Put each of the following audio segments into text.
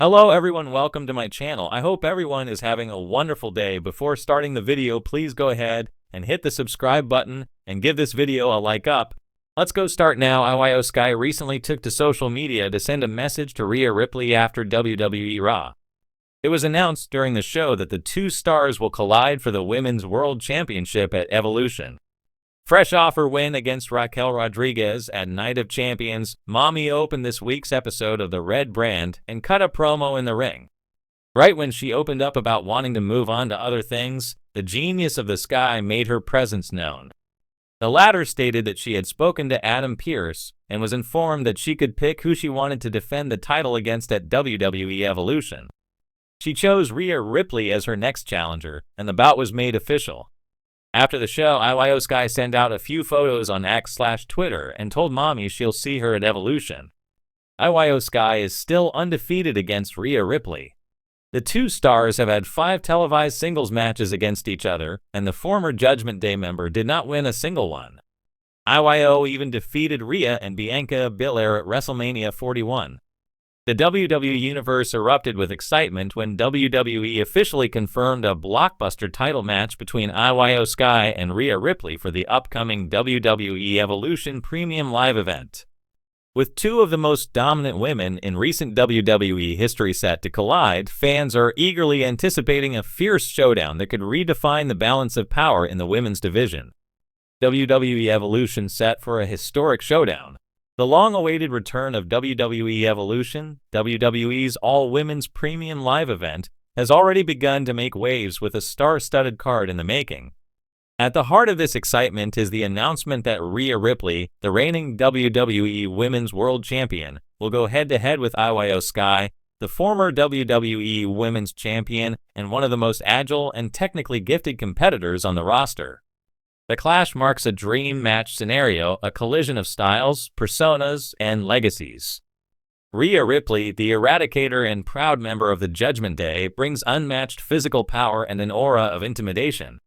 Hello everyone, welcome to my channel. I hope everyone is having a wonderful day. Before starting the video, please go ahead and hit the subscribe button and give this video a like up. Let's go start now. IYO Sky recently took to social media to send a message to Rhea Ripley after WWE Raw. It was announced during the show that the two stars will collide for the Women's World Championship at Evolution. Fresh off her win against Raquel Rodriguez at Night of Champions, Mommy opened this week's episode of the Red Brand and cut a promo in the ring. Right when she opened up about wanting to move on to other things, the genius of the Sky made her presence known. The latter stated that she had spoken to Adam Pearce and was informed that she could pick who she wanted to defend the title against at WWE Evolution. She chose Rhea Ripley as her next challenger, and the bout was made official. After the show, IYO Sky sent out a few photos on X/Twitter and told Mommy she'll see her at Evolution. IYO Sky is still undefeated against Rhea Ripley. The two stars have had 5 televised singles matches against each other, and the former Judgment Day member did not win a single one. IYO even defeated Rhea and Bianca Belair at WrestleMania 41. The WWE Universe erupted with excitement when WWE officially confirmed a blockbuster title match between IYO Sky and Rhea Ripley for the upcoming WWE Evolution Premium Live event. With two of the most dominant women in recent WWE history set to collide, fans are eagerly anticipating a fierce showdown that could redefine the balance of power in the women's division. WWE Evolution set for a historic showdown. The long-awaited return of WWE Evolution, WWE's all-women's premium live event, has already begun to make waves with a star-studded card in the making. At the heart of this excitement is the announcement that Rhea Ripley, the reigning WWE Women's World Champion, will go head-to-head with IYO Sky, the former WWE Women's Champion and one of the most agile and technically gifted competitors on the roster. The clash marks a dream match scenario, a collision of styles, personas, and legacies. Rhea Ripley, the Eradicator and proud member of the Judgment Day, brings unmatched physical power and an aura of intimidation.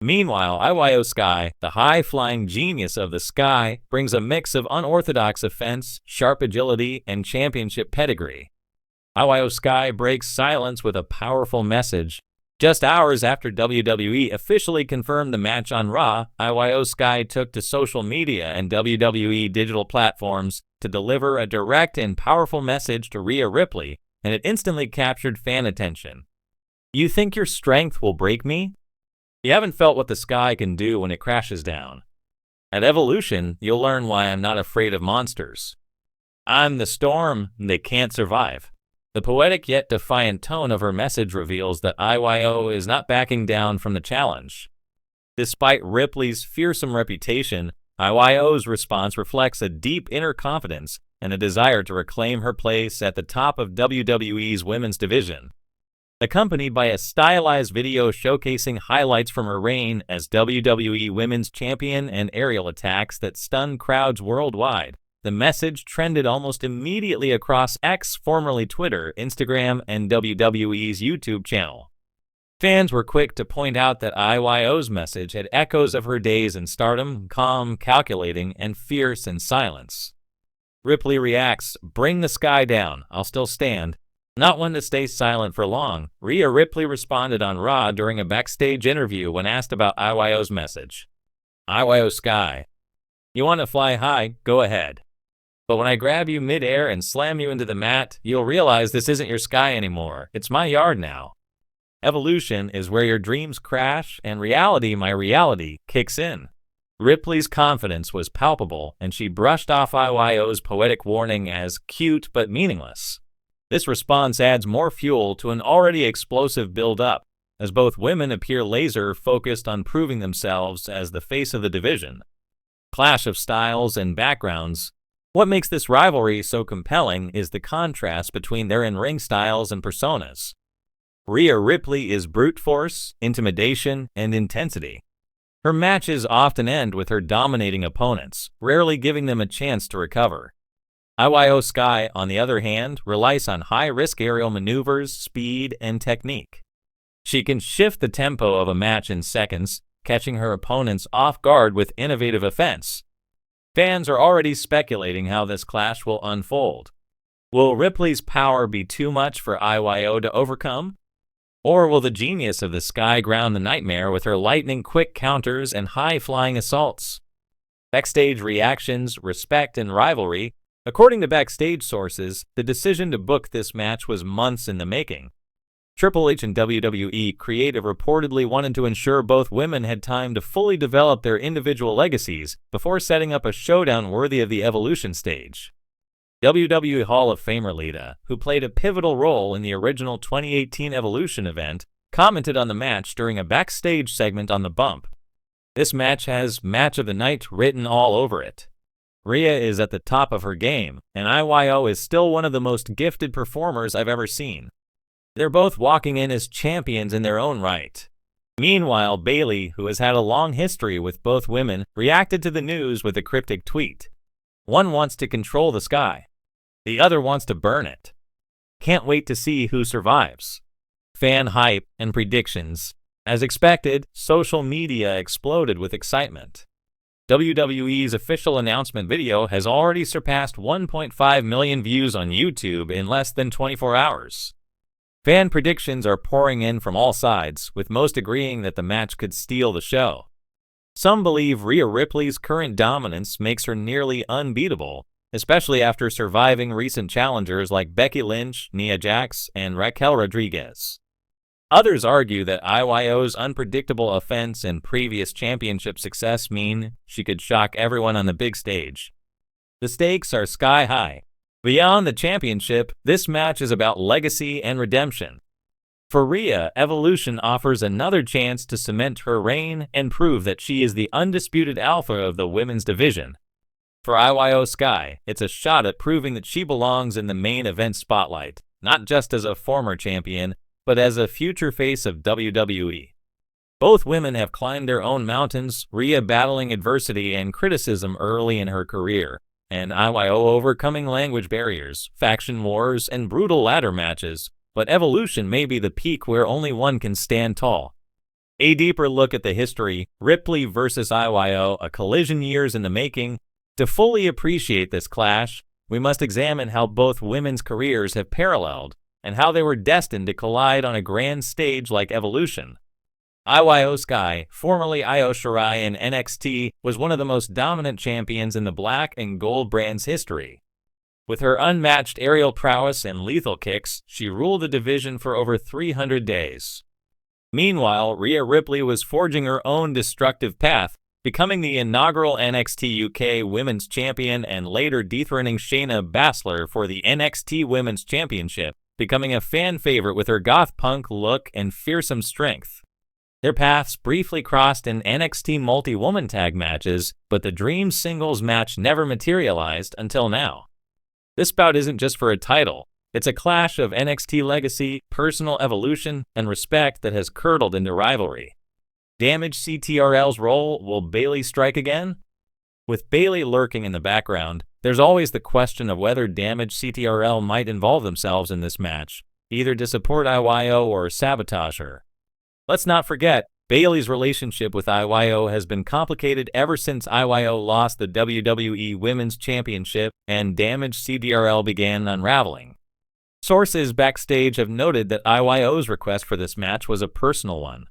Meanwhile, IYO Sky, the high-flying genius of the Sky, brings a mix of unorthodox offense, sharp agility, and championship pedigree. IYO Sky breaks silence with a powerful message. Just hours after WWE officially confirmed the match on Raw, IYO Sky took to social media and WWE digital platforms to deliver a direct and powerful message to Rhea Ripley, and it instantly captured fan attention. "You think your strength will break me? You haven't felt what the Sky can do when it crashes down. At Evolution, you'll learn why I'm not afraid of monsters. I'm the storm they can't survive." The poetic yet defiant tone of her message reveals that IYO is not backing down from the challenge. Despite Ripley's fearsome reputation, IYO's response reflects a deep inner confidence and a desire to reclaim her place at the top of WWE's women's division. Accompanied by a stylized video showcasing highlights from her reign as WWE Women's Champion and aerial attacks that stunned crowds worldwide, the message trended almost immediately across X, formerly Twitter, Instagram, and WWE's YouTube channel. Fans were quick to point out that IYO's message had echoes of her days in stardom, calm, calculating, and fierce in silence. Ripley reacts, "Bring the Sky down, I'll still stand." Not one to stay silent for long, Rhea Ripley responded on Raw during a backstage interview when asked about IYO's message. "IYO Sky, you want to fly high? Go ahead. But when I grab you mid-air and slam you into the mat, you'll realize this isn't your sky anymore. It's my yard now. Evolution is where your dreams crash and reality, my reality, kicks in." Ripley's confidence was palpable, and she brushed off IYO's poetic warning as cute but meaningless. This response adds more fuel to an already explosive build-up, as both women appear laser-focused on proving themselves as the face of the division. Clash of styles and backgrounds. What makes this rivalry so compelling is the contrast between their in-ring styles and personas. Rhea Ripley is brute force, intimidation, and intensity. Her matches often end with her dominating opponents, rarely giving them a chance to recover. IYO Sky, on the other hand, relies on high-risk aerial maneuvers, speed, and technique. She can shift the tempo of a match in seconds, catching her opponents off guard with innovative offense. Fans are already speculating how this clash will unfold. Will Ripley's power be too much for IYO to overcome? Or will the genius of the Sky ground the Nightmare with her lightning-quick counters and high-flying assaults? Backstage reactions, respect, and rivalry. According to backstage sources, the decision to book this match was months in the making. Triple H and WWE creative reportedly wanted to ensure both women had time to fully develop their individual legacies before setting up a showdown worthy of the Evolution stage. WWE Hall of Famer Rhea, who played a pivotal role in the original 2018 Evolution event, commented on the match during a backstage segment on The Bump. This match has Match of the Night written all over it. Rhea is at the top of her game, and IYO is still one of the most gifted performers I've ever seen. They're both walking in as champions in their own right. Meanwhile, Bayley, who has had a long history with both women, reacted to the news with a cryptic tweet. One wants to control the Sky. The other wants to burn it. Can't wait to see who survives. Fan hype and predictions. As expected, social media exploded with excitement. WWE's official announcement video has already surpassed 1.5 million views on YouTube in less than 24 hours. Fan predictions are pouring in from all sides, with most agreeing that the match could steal the show. Some believe Rhea Ripley's current dominance makes her nearly unbeatable, especially after surviving recent challengers like Becky Lynch, Nia Jax, and Raquel Rodriguez. Others argue that IYO's unpredictable offense and previous championship success mean she could shock everyone on the big stage. The stakes are sky high. Beyond the championship, this match is about legacy and redemption. For Rhea, Evolution offers another chance to cement her reign and prove that she is the undisputed alpha of the women's division. For IYO Sky, it's a shot at proving that she belongs in the main event spotlight, not just as a former champion, but as a future face of WWE. Both women have climbed their own mountains, Rhea battling adversity and criticism early in her career, and IYO overcoming language barriers, faction wars, and brutal ladder matches, but Evolution may be the peak where only one can stand tall. A deeper look at the history, Ripley versus IYO, a collision years in the making. To fully appreciate this clash, we must examine how both women's careers have paralleled, and how they were destined to collide on a grand stage like Evolution. IYO Sky, formerly Io Shirai in NXT, was one of the most dominant champions in the black and gold brand's history. With her unmatched aerial prowess and lethal kicks, she ruled the division for over 300 days. Meanwhile, Rhea Ripley was forging her own destructive path, becoming the inaugural NXT UK Women's Champion and later dethroning Shayna Baszler for the NXT Women's Championship, becoming a fan favorite with her goth punk look and fearsome strength. Their paths briefly crossed in NXT multi-woman tag matches, but the Dream singles match never materialized until now. This bout isn't just for a title. It's a clash of NXT legacy, personal evolution, and respect that has curdled into rivalry. Damage CTRL's role, will Bayley strike again? With Bayley lurking in the background, there's always the question of whether Damage CTRL might involve themselves in this match, either to support IYO or sabotage her. Let's not forget, Bayley's relationship with IYO has been complicated ever since IYO lost the WWE Women's Championship and Damage CTRL began unraveling. Sources backstage have noted that IYO's request for this match was a personal one.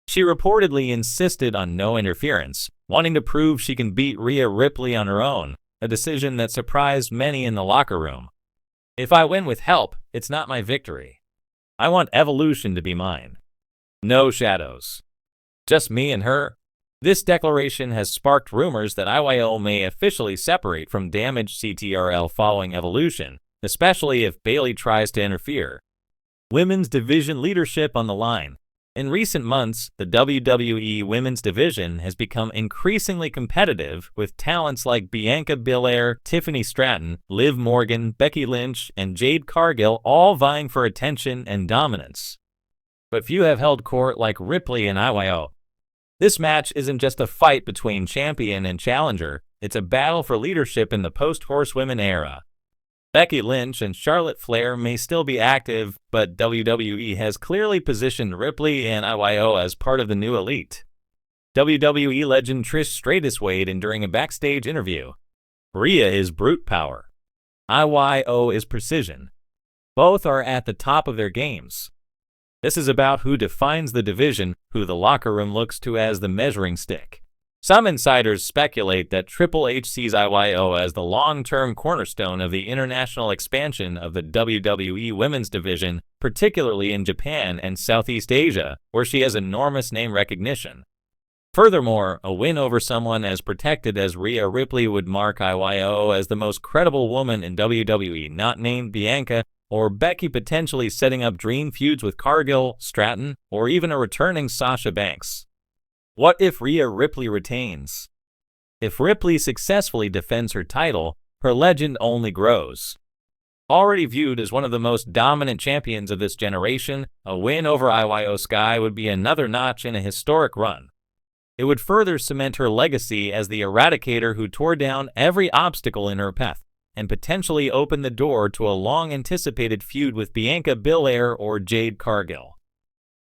She reportedly insisted on no interference, wanting to prove she can beat Rhea Ripley on her own, a decision that surprised many in the locker room. If I win with help, it's not my victory. I want Evolution to be mine. No shadows. Just me and her. This declaration has sparked rumors that IYO may officially separate from Damage CTRL following Evolution, especially if Bayley tries to interfere. Women's division leadership on the line. In recent months, the WWE Women's Division has become increasingly competitive with talents like Bianca Belair, Tiffany Stratton, Liv Morgan, Becky Lynch, and Jade Cargill all vying for attention and dominance. But few have held court like Ripley and IYO. This match isn't just a fight between champion and challenger, it's a battle for leadership in the post-Horsewomen era. Becky Lynch and Charlotte Flair may still be active, but WWE has clearly positioned Ripley and IYO as part of the new elite. WWE legend Trish Stratus weighed in during a backstage interview. Rhea is brute power. IYO is precision. Both are at the top of their games. This is about who defines the division, who the locker room looks to as the measuring stick. Some insiders speculate that Triple H sees IYO as the long-term cornerstone of the international expansion of the WWE Women's Division, particularly in Japan and Southeast Asia, where she has enormous name recognition. Furthermore, a win over someone as protected as Rhea Ripley would mark IYO as the most credible woman in WWE, not named Bianca or Becky, potentially setting up dream feuds with Cargill, Stratton, or even a returning Sasha Banks. What if Rhea Ripley retains? If Ripley successfully defends her title, her legend only grows. Already viewed as one of the most dominant champions of this generation, a win over IYO Sky would be another notch in a historic run. It would further cement her legacy as the eradicator who tore down every obstacle in her path, and potentially open the door to a long-anticipated feud with Bianca Belair or Jade Cargill.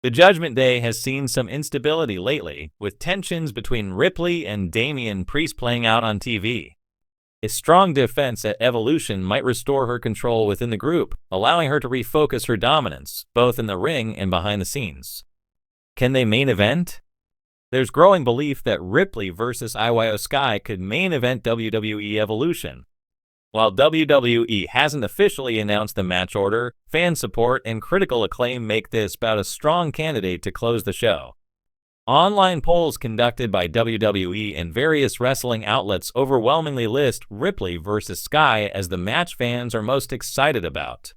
The Judgment Day has seen some instability lately, with tensions between Ripley and Damian Priest playing out on TV. A strong defense at Evolution might restore her control within the group, allowing her to refocus her dominance, both in the ring and behind the scenes. Can they main event? There's growing belief that Ripley versus IYO Sky could main event WWE Evolution. While WWE hasn't officially announced the match order, fan support and critical acclaim make this about a strong candidate to close the show. Online polls conducted by WWE and various wrestling outlets overwhelmingly list Ripley versus Sky as the match fans are most excited about.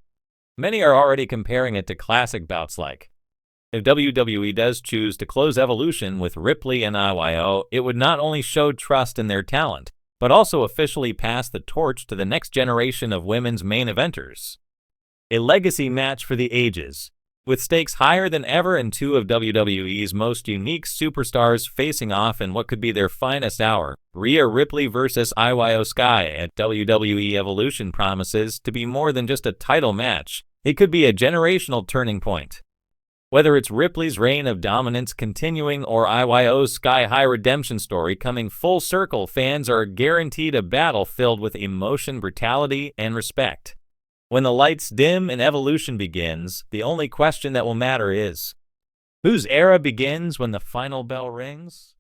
Many are already comparing it to classic bouts like. If WWE does choose to close Evolution with Ripley and IYO, it would not only show trust in their talent, but also officially pass the torch to the next generation of women's main eventers. A legacy match for the ages, with stakes higher than ever and two of WWE's most unique superstars facing off in what could be their finest hour. Rhea Ripley versus IYO Sky at WWE Evolution promises to be more than just a title match. It could be a generational turning point. Whether it's Ripley's reign of dominance continuing or IYO's sky-high redemption story coming full circle, fans are guaranteed a battle filled with emotion, brutality, and respect. When the lights dim and Evolution begins, the only question that will matter is, whose era begins when the final bell rings?